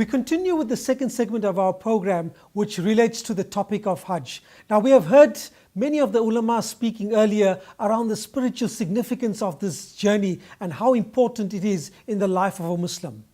We continue with the second segment of our program, which relates to the topic of Hajj. Now, we have heard many of the ulama speaking earlier around the spiritual significance of this journey and how important it is in the life of a Muslim.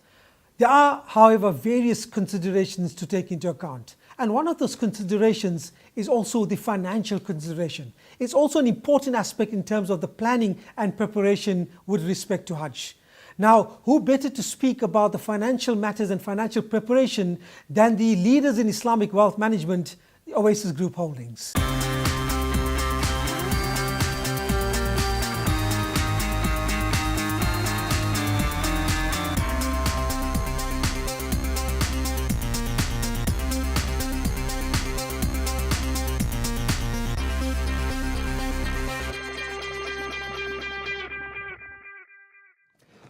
There are, however, various considerations to take into account. And one of those considerations is also the financial consideration. It's also an important aspect in terms of the planning and preparation with respect to Hajj. Now, who better to speak about the financial matters and financial preparation than the leaders in Islamic wealth management, the Oasis Group Holdings.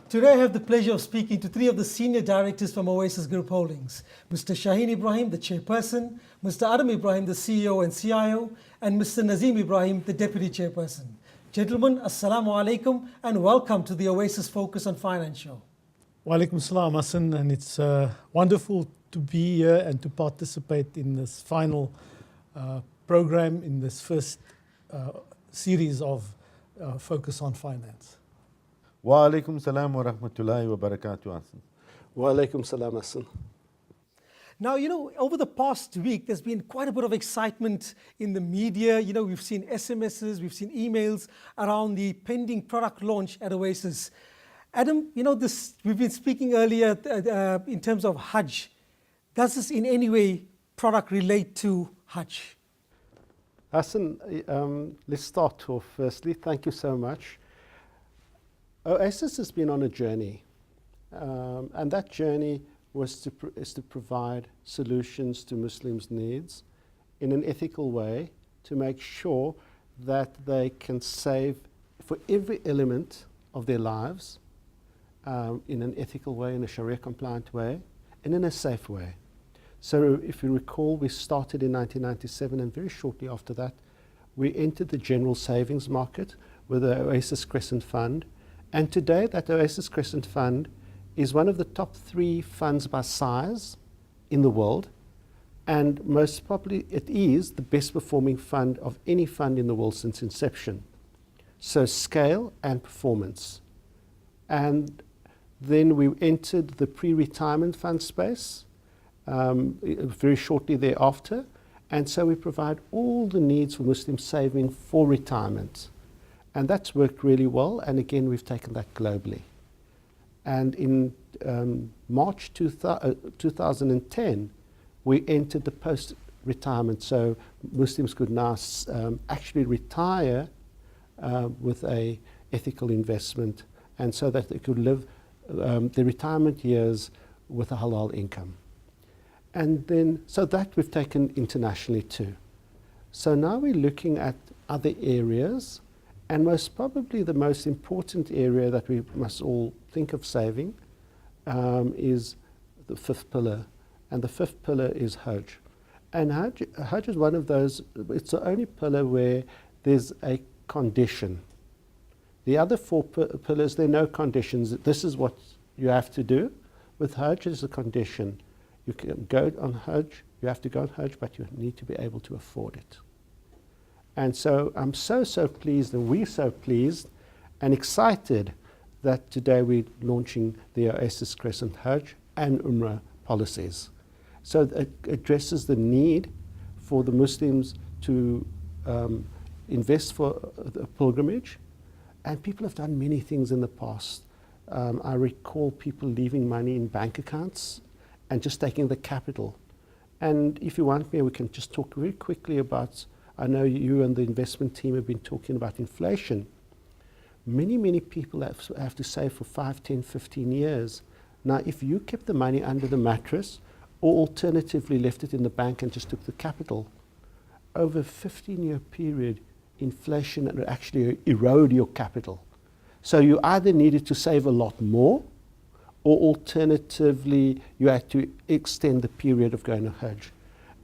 Today I have the pleasure of speaking to three of the senior directors from Oasis Group Holdings. Mr. Shaheen Ibrahim, the chairperson, Mr. Adam Ibrahim, the CEO and CIO, and Mr. Nazim Ibrahim, the deputy chairperson. Gentlemen, assalamu alaikum and welcome to the Oasis Focus on Finance show. Wa alaikum salam, Hassan, and it's wonderful to be here and to participate in this final program, in this first series of Focus on Finance. Wa alaikum salam wa rahmatullahi wa barakatuh. Wa alaikum salam, Hassan. Now, over the past week, there's been quite a bit of excitement in the media. We've seen SMSs, we've seen emails around the pending product launch at Oasis. Adam, we've been speaking earlier in terms of Hajj. Does this in any way product relate to Hajj? Hassan, let's start off. Firstly, thank you so much. Oasis has been on a journey, and that journey is to provide solutions to Muslims' needs in an ethical way to make sure that they can save for every element of their lives in an ethical way, in a sharia compliant way, and in a safe way. So if you recall, we started in 1997, and very shortly after that, we entered the general savings market with the Oasis Crescent Fund. And today, that Oasis Crescent Fund is one of the top 3 funds by size in the world. And most probably, it is the best performing fund of any fund in the world since inception. So scale and performance. And then we entered the pre-retirement fund space very shortly thereafter. And so we provide all the needs for Muslims saving for retirement. And that's worked really well, and again, we've taken that globally. And in March 2010, we entered the post-retirement, so Muslims could now actually retire with a ethical investment, and so that they could live their retirement years with a halal income. And then, so that we've taken internationally too. So now we're looking at other areas. And most probably the most important area that we must all think of saving is the 5th pillar. And the 5th pillar is Hajj. And Hajj is one of those, it's the only pillar where there's a condition. The other 4 pillars, there are no conditions. This is what you have to do. With Hajj, there's a condition. You can go on Hajj, you have to go on Hajj, but you need to be able to afford it. And so I'm so pleased, and we're so pleased and excited that today we're launching the Oasis Crescent Hajj and Umrah policies. So it addresses the need for the Muslims to invest for a pilgrimage. And people have done many things in the past. I recall people leaving money in bank accounts and just taking the capital. And if you want me, we can just talk very quickly about, I know you and the investment team have been talking about inflation. Many people have to save for 5, 10, 15 years. Now, if you kept the money under the mattress, or alternatively left it in the bank and just took the capital, over a 15-year period, inflation would actually erode your capital. So you either needed to save a lot more, or alternatively, you had to extend the period of going to Hajj.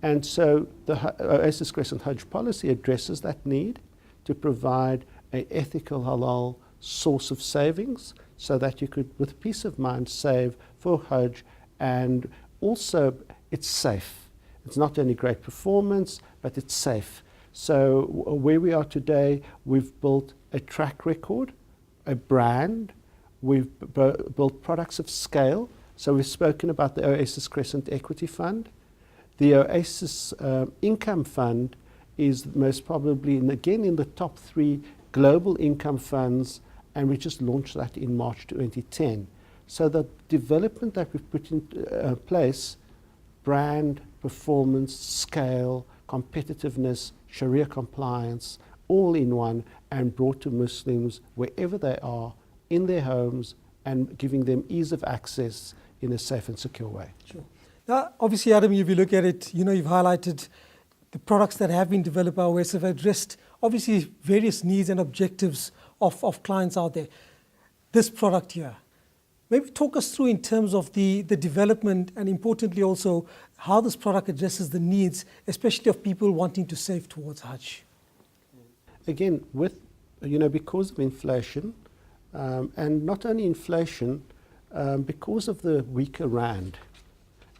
And so the Oasis Crescent Hajj policy addresses that need to provide an ethical halal source of savings so that you could, with peace of mind, save for Hajj and also it's safe. It's not only great performance, but it's safe. So where we are today, we've built a track record, a brand, we've built products of scale. So we've spoken about the Oasis Crescent Equity Fund. The Oasis Income Fund is most probably, again, in the top 3 global income funds, and we just launched that in March 2010. So the development that we've put in place, brand, performance, scale, competitiveness, sharia compliance, all in one, and brought to Muslims wherever they are, in their homes, and giving them ease of access in a safe and secure way. Sure. Now, obviously, Adam, if you look at it, you've highlighted the products that have been developed by Oasis have addressed, obviously, various needs and objectives of clients out there. This product here, maybe talk us through in terms of the development, and importantly also, how this product addresses the needs, especially of people wanting to save towards Hajj. Again, because of inflation, and not only inflation, because of the weaker rand.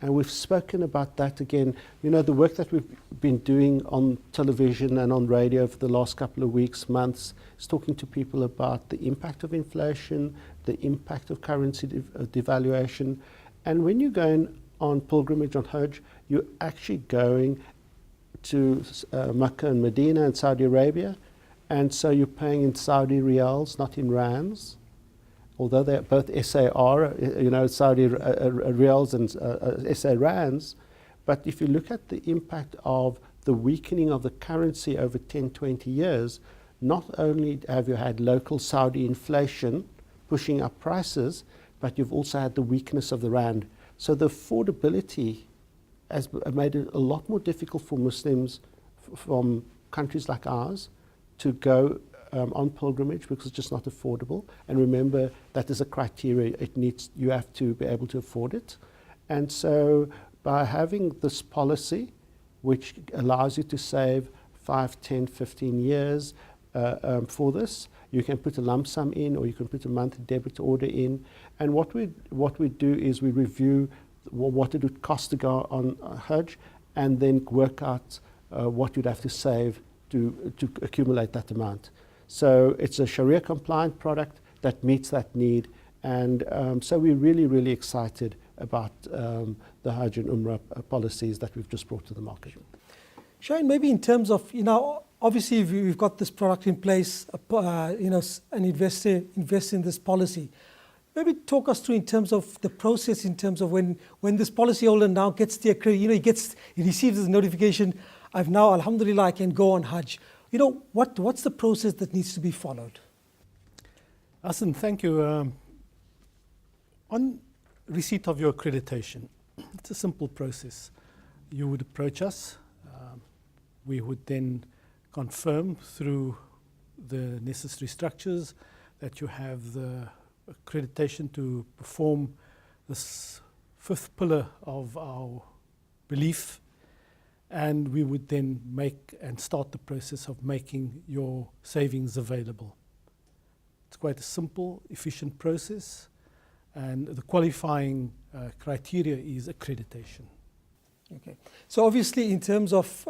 And we've spoken about that again. The work that we've been doing on television and on radio for the last couple of weeks, months, is talking to people about the impact of inflation, the impact of currency devaluation. And when you're going on pilgrimage on Hajj, you're actually going to Mecca and Medina and Saudi Arabia. And so you're paying in Saudi riyals, not in rands. Although they're both SAR, Saudi riyals and SA rands. But if you look at the impact of the weakening of the currency over 10, 20 years, not only have you had local Saudi inflation pushing up prices, but you've also had the weakness of the rand. So the affordability has made it a lot more difficult for Muslims from countries like ours to go on pilgrimage, because it's just not affordable. And remember, that is a criteria. You have to be able to afford it. And so by having this policy, which allows you to save 5, 10, 15 years for this, you can put a lump sum in, or you can put a monthly debit order in. And what we do is we review what it would cost to go on Hajj, and then work out what you'd have to save to accumulate that amount. So it's a Sharia compliant product that meets that need. And so we're really, really excited about the Hajj and Umrah policies that we've just brought to the market. Shane, maybe in terms of, obviously we've got this product in place, an investor invests in this policy. Maybe talk us through in terms of the process, in terms of when this policyholder now gets the accreditation, he receives this notification, I've now, alhamdulillah, I can go on Hajj. What's the process that needs to be followed? Asim, thank you. On receipt of your accreditation, it's a simple process. You would approach us. We would then confirm through the necessary structures that you have the accreditation to perform this 5th pillar of our belief. And we would then make and start the process of making your savings available. It's quite a simple, efficient process, and the qualifying criteria is accreditation. Okay. So obviously, in terms of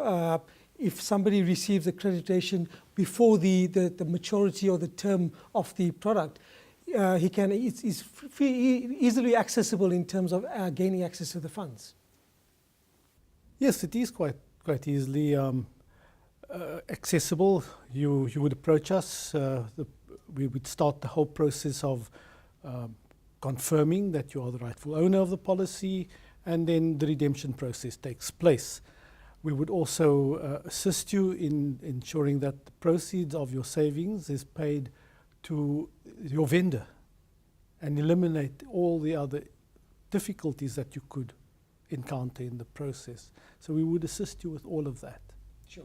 if somebody receives accreditation before the maturity or the term of the product, it's easily accessible in terms of gaining access to the funds. Yes, it is quite easily accessible. You would approach us. We would start the whole process of confirming that you are the rightful owner of the policy, and then the redemption process takes place. We would also assist you in ensuring that the proceeds of your savings is paid to your vendor, and eliminate all the other difficulties that you could encounter in the process. So we would assist you with all of that. Sure.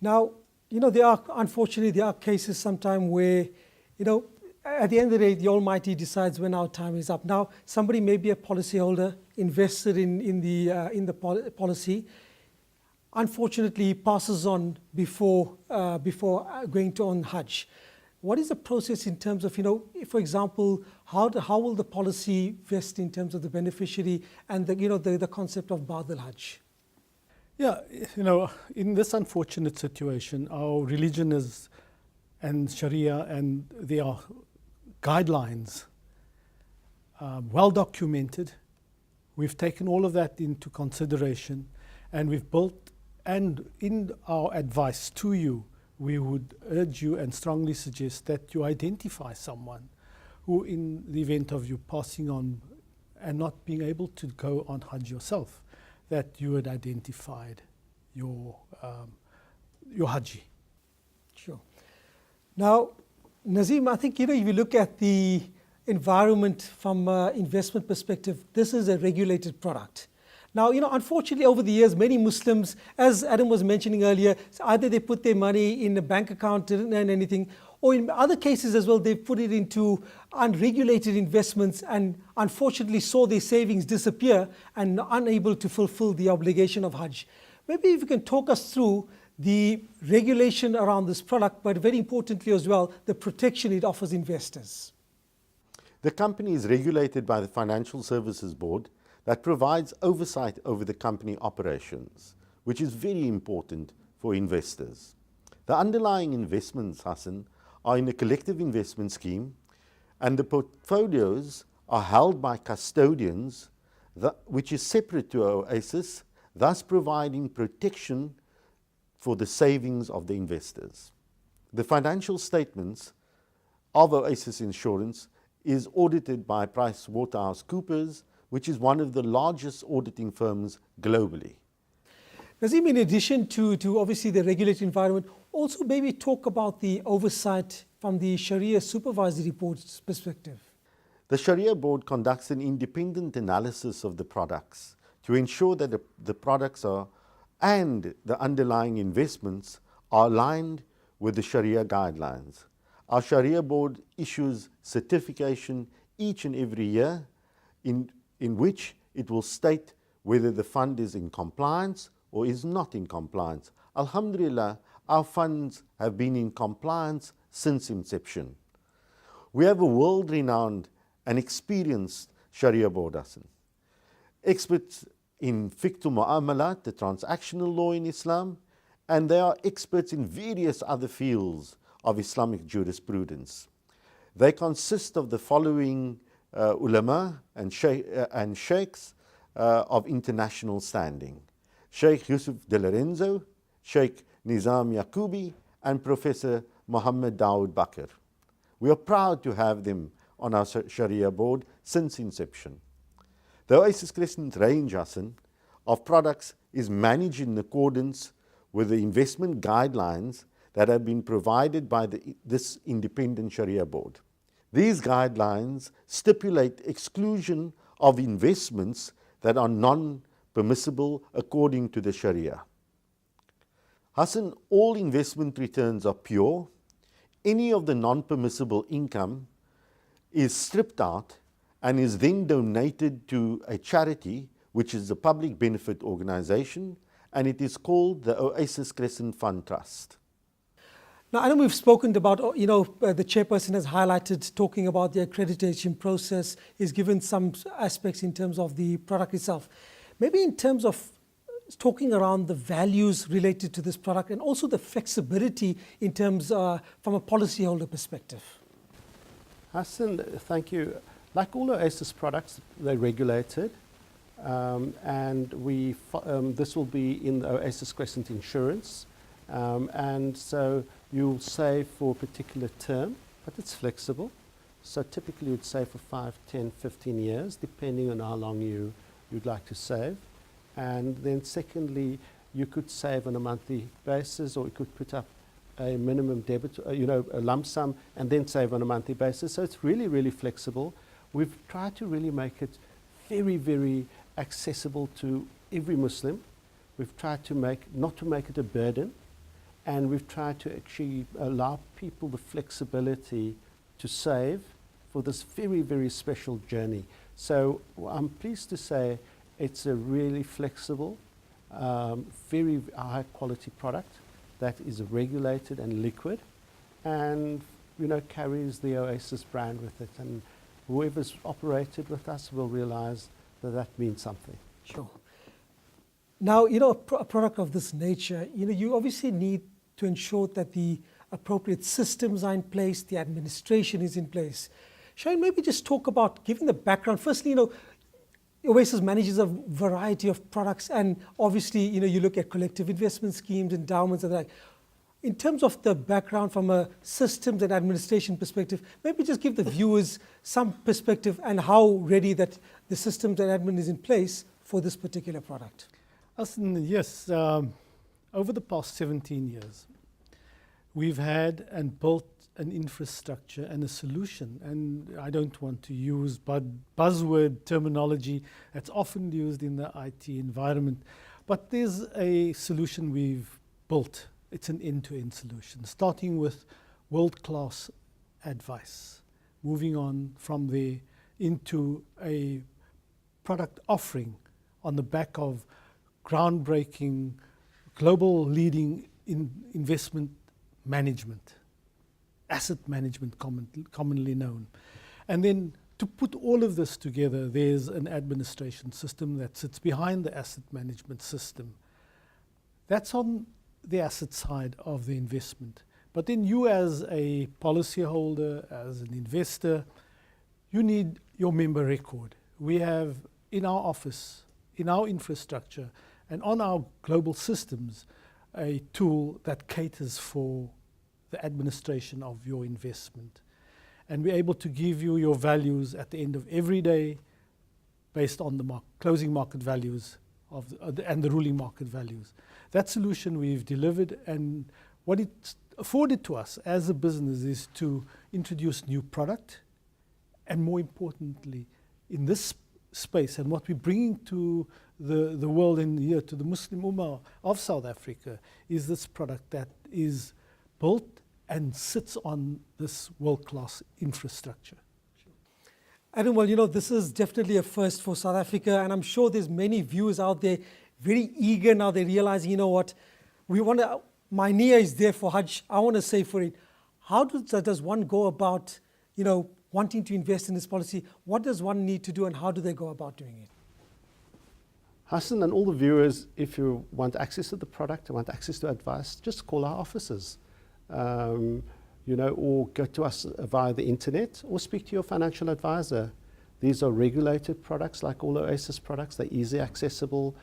Now, unfortunately, there are cases sometimes where, at the end of the day, the Almighty decides when our time is up. Now, somebody may be a policyholder, invested in the policy. Unfortunately, he passes on before going on Hajj. what is the process in terms of, if, for example, how will the policy vest in terms of the beneficiary and the concept of Ba'd al-Hajj? Yeah, in this unfortunate situation, our religion and sharia and their guidelines well documented. We've taken all of that into consideration, and we've built, and in our advice to you, we would urge you and strongly suggest that you identify someone who, in the event of you passing on and not being able to go on Hajj yourself, that you had identified your Haji. Sure. Now, Nazim, I think, if you look at the environment from an investment perspective, this is a regulated product. Now, unfortunately, over the years, many Muslims, as Adam was mentioning earlier, either they put their money in a bank account, didn't earn anything, or in other cases as well, they put it into unregulated investments and unfortunately saw their savings disappear and unable to fulfill the obligation of Hajj. Maybe if you can talk us through the regulation around this product, but very importantly as well, the protection it offers investors. The company is regulated by the Financial Services Board that provides oversight over the company operations, which is very important for investors. The underlying investments, Hassan, are in a collective investment scheme, and the portfolios are held by custodians, which is separate to Oasis, thus providing protection for the savings of the investors. The financial statements of Oasis Insurance is audited by PricewaterhouseCoopers, which is one of the largest auditing firms globally. Nazim, in addition to obviously the regulated environment, also maybe talk about the oversight from the Sharia Supervisory Board's perspective. The Sharia Board conducts an independent analysis of the products to ensure that the products and the underlying investments are aligned with the Sharia guidelines. Our Sharia Board issues certification each and every year in which it will state whether the fund is in compliance or is not in compliance. Alhamdulillah, our funds have been in compliance since inception. We have a world-renowned and experienced Sharia Board, Hassan. Experts in fiqh mu'amalat, the transactional law in Islam, and they are experts in various other fields of Islamic jurisprudence. They consist of the following ulama and sheikhs of international standing: Sheikh Yusuf De Lorenzo, Sheikh Nizam Yaqubi, and Professor Muhammad Dawood Bakr. We are proud to have them on our Sharia Board since inception. The Oasis Crescent range, Hassan, of products is managed in accordance with the investment guidelines that have been provided by this independent Sharia Board. These guidelines stipulate exclusion of investments that are non-permissible according to the Sharia. Hassan, all investment returns are pure. Any of the non-permissible income is stripped out and is then donated to a charity, which is a public benefit organization, and it is called the Oasis Crescent Fund Trust. Now, I know we've spoken about, the chairperson has highlighted talking about the accreditation process, is given some aspects in terms of the product itself. Maybe in terms of talking around the values related to this product and also the flexibility in terms from a policyholder perspective. Hassan, thank you. Like all Oasis products, they're regulated, and this will be in the Oasis Crescent Insurance, and so you'll save for a particular term, but it's flexible. So typically you'd save for 5, 10, 15 years, depending on how long you'd like to save. And then secondly, you could save on a monthly basis, or you could put up a minimum debit, a lump sum, and then save on a monthly basis. So it's really, really flexible. We've tried to really make it very, very accessible to every Muslim. We've tried to not to make it a burden, and we've tried to actually allow people the flexibility to save for this very, very special journey. So I'm pleased to say it's a really flexible, very high quality product that is regulated and liquid, and carries the Oasis brand with it. And whoever's operated with us will realize that that means something. Sure. Now, a product of this nature, you obviously need to ensure that the appropriate systems are in place, the administration is in place. Shall I maybe just talk about giving the background? Firstly, Oasis manages a variety of products, and obviously, you look at collective investment schemes, endowments, and the like. In terms of the background from a systems and administration perspective, maybe just give the viewers some perspective and how ready that the systems and admin is in place for this particular product. Hassan, yes, over the past 17 years, we've had and built an infrastructure and a solution, and I don't want to use buzzword terminology that's often used in the IT environment, but there's a solution we've built. It's an end-to-end solution, starting with world-class advice, moving on from there into a product offering on the back of groundbreaking, global leading investment management, asset management commonly known. And then to put all of this together, there's an administration system that sits behind the asset management system. That's on the asset side of the investment. But then you as a policyholder, as an investor, you need your member record. We have in our office, in our infrastructure, and on our global systems, a tool that caters for the administration of your investment. And we're able to give you your values at the end of every day based on the closing market values and the ruling market values. That solution we've delivered, and what it's afforded to us as a business is to introduce new product, and more importantly, in this space, and what we're bringing to the world and here to the Muslim Ummah of South Africa is this product that is built and sits on this world-class infrastructure. Adam, well, this is definitely a first for South Africa, and I'm sure there's many viewers out there very eager now. They're realizing, my niyyah is there for Hajj. I want to save for it. How does one go about, wanting to invest in this policy? What does one need to do, and how do they go about doing it? Hassan and all the viewers, if you want access to the product and want access to advice, just call our offices, or go to us via the internet, or speak to your financial advisor. These are regulated products, like all Oasis products. They're easy accessible,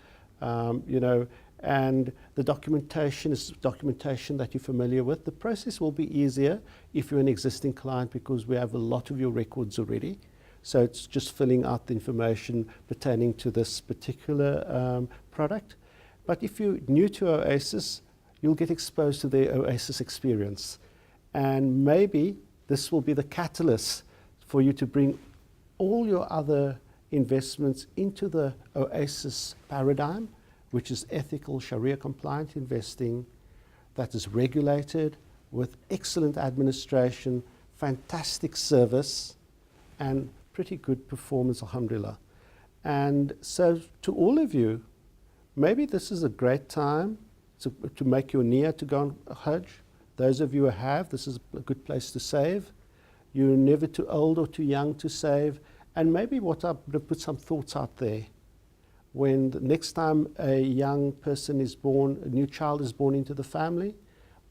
and the documentation is documentation that you're familiar with. The process will be easier if you're an existing client, because we have a lot of your records already. So it's just filling out the information pertaining to this particular product. But if you're new to Oasis, you'll get exposed to the Oasis experience. And maybe this will be the catalyst for you to bring all your other investments into the Oasis paradigm, which is ethical, sharia compliant investing that is regulated with excellent administration, fantastic service, and pretty good performance, alhamdulillah. And so to all of you, maybe this is a great time to make your niyyah to go on Hajj. Those of you who have, this is a good place to save. You're never too old or too young to save. And maybe what I would put some thoughts out there. When the next time a young person is born, a new child is born into the family,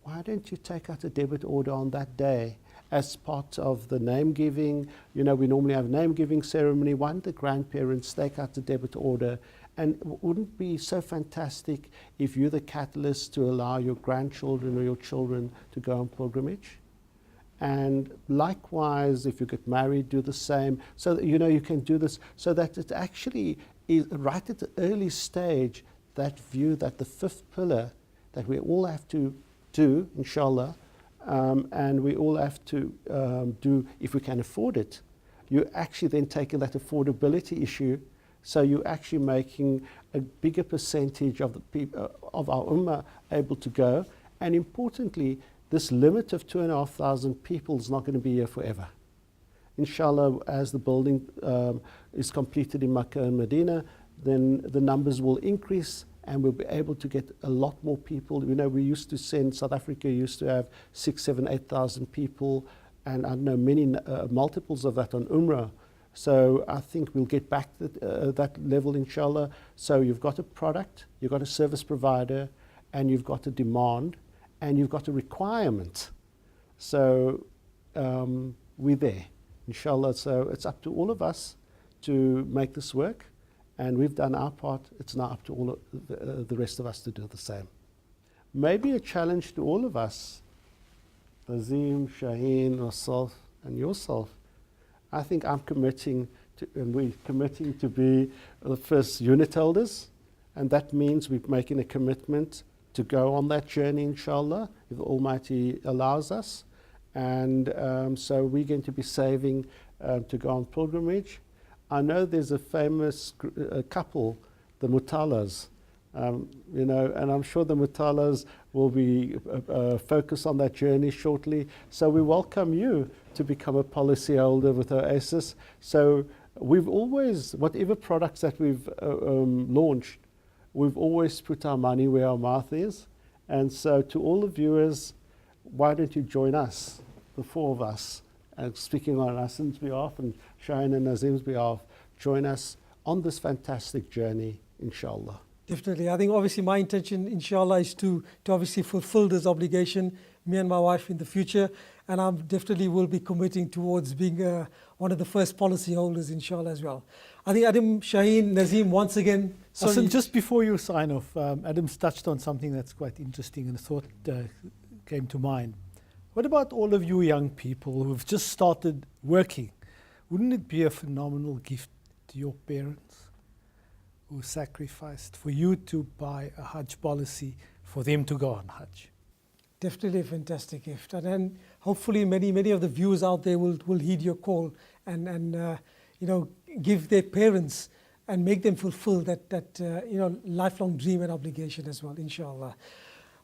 why don't you take out a debit order on that day as part of the name giving? We normally have a name giving ceremony. Why don't the grandparents take out the debit order? And wouldn't it be so fantastic if you're the catalyst to allow your grandchildren or your children to go on pilgrimage? And likewise, if you get married, do the same. So that, you can do this so that it actually is right at the early stage, that view that the fifth pillar that we all have to do, inshallah, and we all have to do if we can afford it. You're actually then taking that affordability issue, so you're actually making a bigger percentage of the people of our ummah able to go. And importantly, this limit of 2,500 people is not going to be here forever. Inshallah, as the building is completed in Makkah and Medina, then the numbers will increase and we'll be able to get a lot more people. We used to send, South Africa used to have 6,000, 7,000, 8,000 people and I know many multiples of that on Umrah. So I think we'll get back to that level, inshallah. So you've got a product, you've got a service provider, and you've got a demand, and you've got a requirement. So we're there, inshallah. So it's up to all of us to make this work, and we've done our part. It's now up to all of the rest of us to do the same. Maybe a challenge to all of us, Nazim, Shaheen, myself, and yourself. I think I'm committing to, and we're committing to be the first unit holders, and that means we're making a commitment to go on that journey, inshallah, if the Almighty allows us. And so we're going to be saving to go on pilgrimage. I know there's a famous couple, the Mutalas, you know, and I'm sure the Mutalas will be focused on that journey shortly. So we welcome you to become a policyholder with Oasis. So we've always, whatever products that we've launched, we've always put our money where our mouth is. And so to all the viewers, why don't you join us, the four of us, and speaking on Hassan's behalf and Shaheen and Nazim's behalf, join us on this fantastic journey, inshallah. Definitely. I think obviously my intention, inshallah, is to obviously fulfill this obligation, me and my wife in the future. And I definitely will be committing towards being one of the first policy holders, inshallah, as well. I think Adam, Shaheen, Nazim, once again. Hassan, just before you sign off, Adam's touched on something that's quite interesting and a thought came to mind. What about all of you young people who've just started working? Wouldn't it be a phenomenal gift to your parents who sacrificed for you to buy a Hajj policy for them to go on Hajj? Definitely a fantastic gift. And then hopefully many of the viewers out there will heed your call and you know, give their parents and make them fulfill that you know, lifelong dream and obligation as well, inshallah.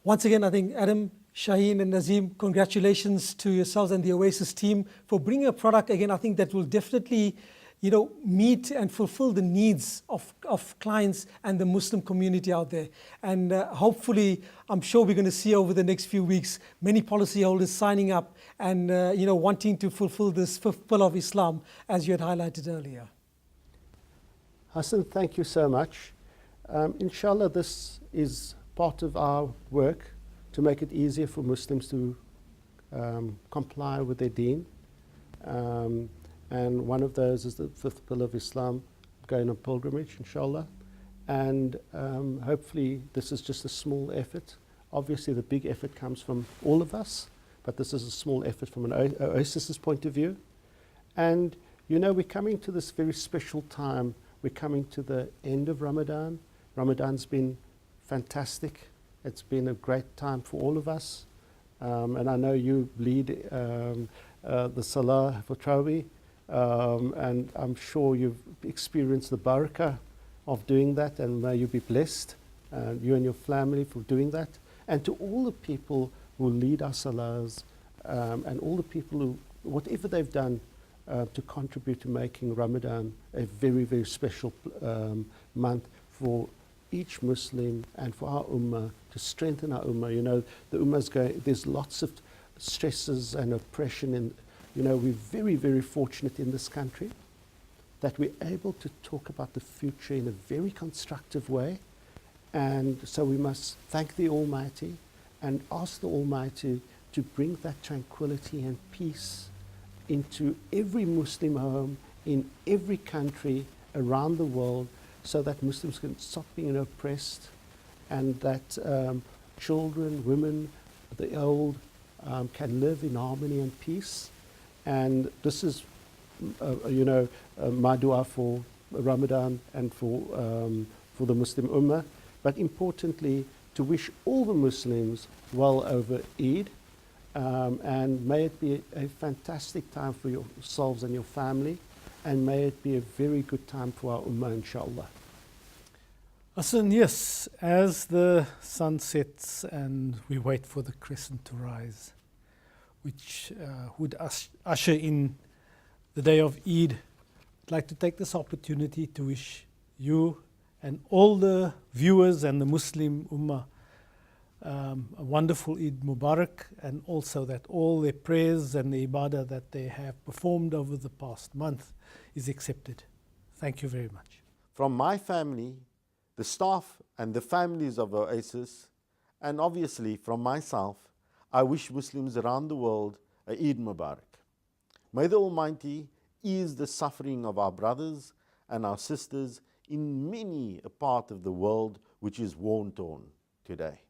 Once again, I think Adam, Shaheen and Nazim, congratulations to yourselves and the Oasis team for bringing a product, again, I think that will definitely, you know, meet and fulfill the needs of clients and the Muslim community out there. And hopefully, I'm sure we're going to see over the next few weeks, many policyholders signing up and, you know, wanting to fulfill this fifth pillar of Islam, as you had highlighted earlier. Hassan, thank you so much. Inshallah, this is part of our work to make it easier for Muslims to comply with their deen. And one of those is the fifth pillar of Islam, going on pilgrimage, inshallah. And hopefully this is just a small effort. Obviously the big effort comes from all of us, but this is a small effort from an Oasis's point of view. And you know, we're coming to this very special time. We're coming to the end of Ramadan. Ramadan's been fantastic. It's been a great time for all of us. And I know you lead the Salah for Tarawih. And I'm sure you've experienced the barakah of doing that, and may you be blessed, you and your family, for doing that. And to all the people who lead our salahs, and all the people who, whatever they've done to contribute to making Ramadan a very, very special month for each Muslim and for our ummah, to strengthen our ummah. You know, the ummah's going, there's lots of stresses and oppression, and you know, we're very, very fortunate in this country that we're able to talk about the future in a very constructive way. And so we must thank the Almighty and ask the Almighty to bring that tranquility and peace into every Muslim home, in every country around the world, so that Muslims can stop being oppressed, and that children, women, the old can live in harmony and peace. And this is, you know, my dua for Ramadan and for the Muslim Ummah. But importantly, to wish all the Muslims well over Eid. And may it be a fantastic time for yourselves and your family. And may it be a very good time for our Ummah, inshallah. Hassan, yes, as the sun sets and we wait for the crescent to rise, which would usher in the day of Eid, I'd like to take this opportunity to wish you and all the viewers and the Muslim Ummah a wonderful Eid Mubarak, and also that all their prayers and the ibadah that they have performed over the past month is accepted. Thank you very much. From my family, the staff and the families of Oasis, and obviously from myself, I wish Muslims around the world a Eid Mubarak. May the Almighty ease the suffering of our brothers and our sisters in many a part of the world which is war-torn today.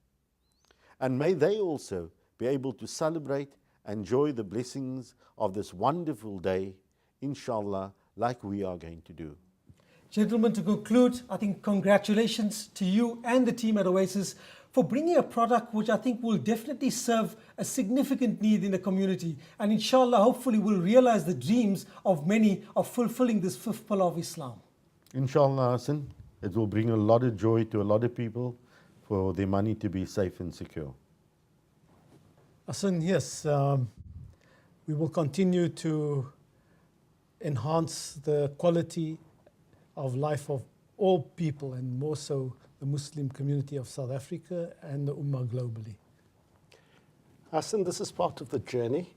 And may they also be able to celebrate and enjoy the blessings of this wonderful day, inshallah, like we are going to do. Gentlemen, to conclude, I think congratulations to you and the team at Oasis for bringing a product which I think will definitely serve a significant need in the community, and inshallah, hopefully will realize the dreams of many of fulfilling this fifth pillar of Islam. Inshallah, Hassan, it will bring a lot of joy to a lot of people for their money to be safe and secure. Hassan, yes, we will continue to enhance the quality of life of all people, and more so the Muslim community of South Africa and the Ummah globally. Hassan, this is part of the journey.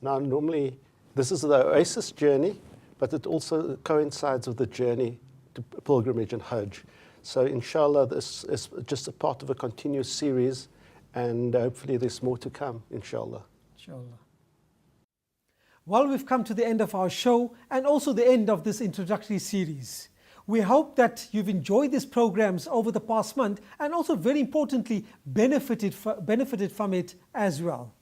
Now, normally, this is the Oasis journey, but it also coincides with the journey to pilgrimage and Hajj. So, inshallah, this is just a part of a continuous series, and hopefully there's more to come, inshallah. Inshallah. Well, we've come to the end of our show and also the end of this introductory series. We hope that you've enjoyed these programs over the past month and also, very importantly, benefited from it as well.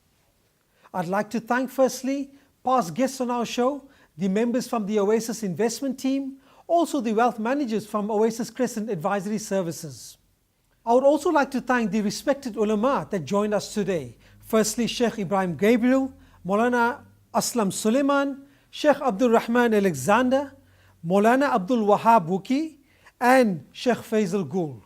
I'd like to thank firstly past guests on our show, the members from the Oasis investment team, also the wealth managers from Oasis Crescent Advisory Services. I would also like to thank the respected ulama that joined us today. Firstly, Sheikh Ibrahim Gabriel, Maulana Aslam Suleiman, Sheikh Abdul Rahman Alexander, Maulana Abdul Wahab Wuki, and Sheikh Faisal Gul.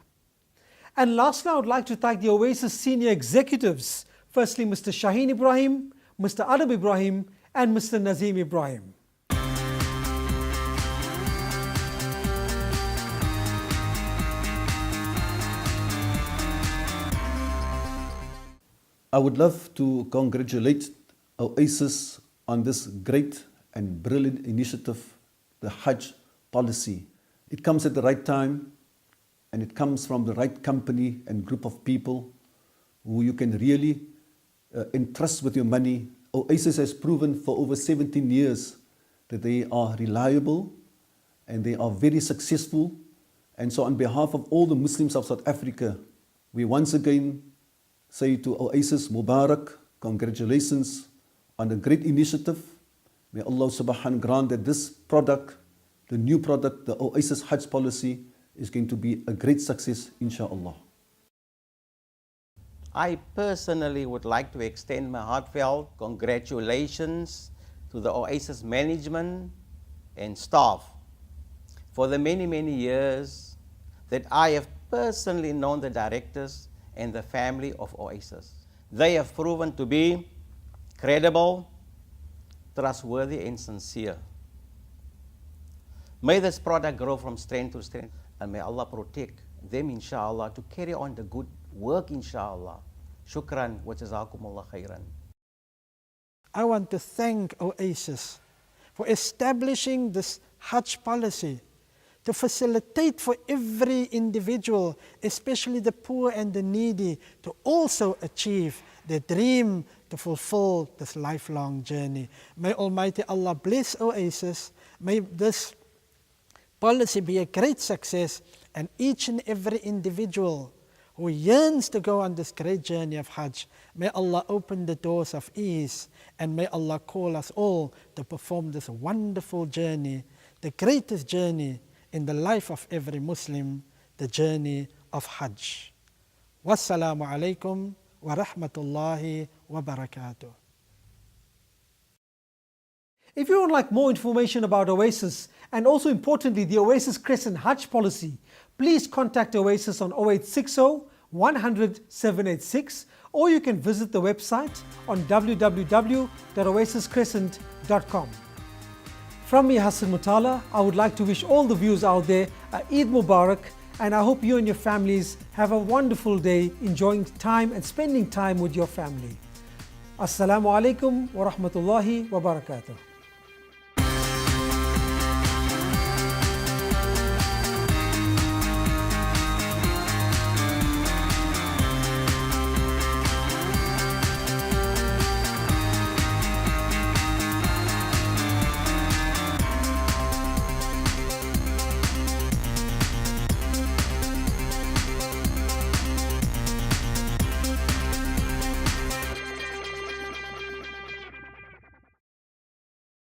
And lastly, I would like to thank the Oasis senior executives, firstly Mr. Shaheen Ibrahim, Mr. Adam Ibrahim, and Mr. Nazim Ibrahim. I would love to congratulate Oasis on this great and brilliant initiative, the Hajj policy. It comes at the right time, and it comes from the right company and group of people who you can really entrust with your money. Oasis has proven for over 17 years that they are reliable and they are very successful. And so on behalf of all the Muslims of South Africa, we once again say to Oasis, Mubarak, congratulations on a great initiative. May Allah subhanahu grant that this product, the new product, the Oasis Hajj policy, is going to be a great success, inshallah. I personally would like to extend my heartfelt congratulations to the Oasis management and staff for the many, many years that I have personally known the directors and the family of Oasis. They have proven to be credible, trustworthy, and sincere. May this product grow from strength to strength, and may Allah protect them, inshallah, to carry on the good work, inshallah. Shukran wa jazakumullah khairan. I want to thank Oasis for establishing this Hajj policy to facilitate for every individual, especially the poor and the needy, to also achieve their dream to fulfill this lifelong journey. May Almighty Allah bless Oasis. May this policy be a great success, and each and every individual who yearns to go on this great journey of Hajj, may Allah open the doors of ease, and may Allah call us all to perform this wonderful journey, the greatest journey in the life of every Muslim, the journey of Hajj. Wassalamu alaikum wa rahmatullahi wa barakatuh. If you would like more information about Oasis, and also importantly the Oasis Crescent Hajj policy, please contact Oasis on 0860 100 786, or you can visit the website on www.oasiscrescent.com. From me, Hassan Mutala, I would like to wish all the viewers out there a Eid Mubarak and I hope you and your families have a wonderful day enjoying time and spending time with your family. Assalamu alaikum wa rahmatullahi wa barakatuh.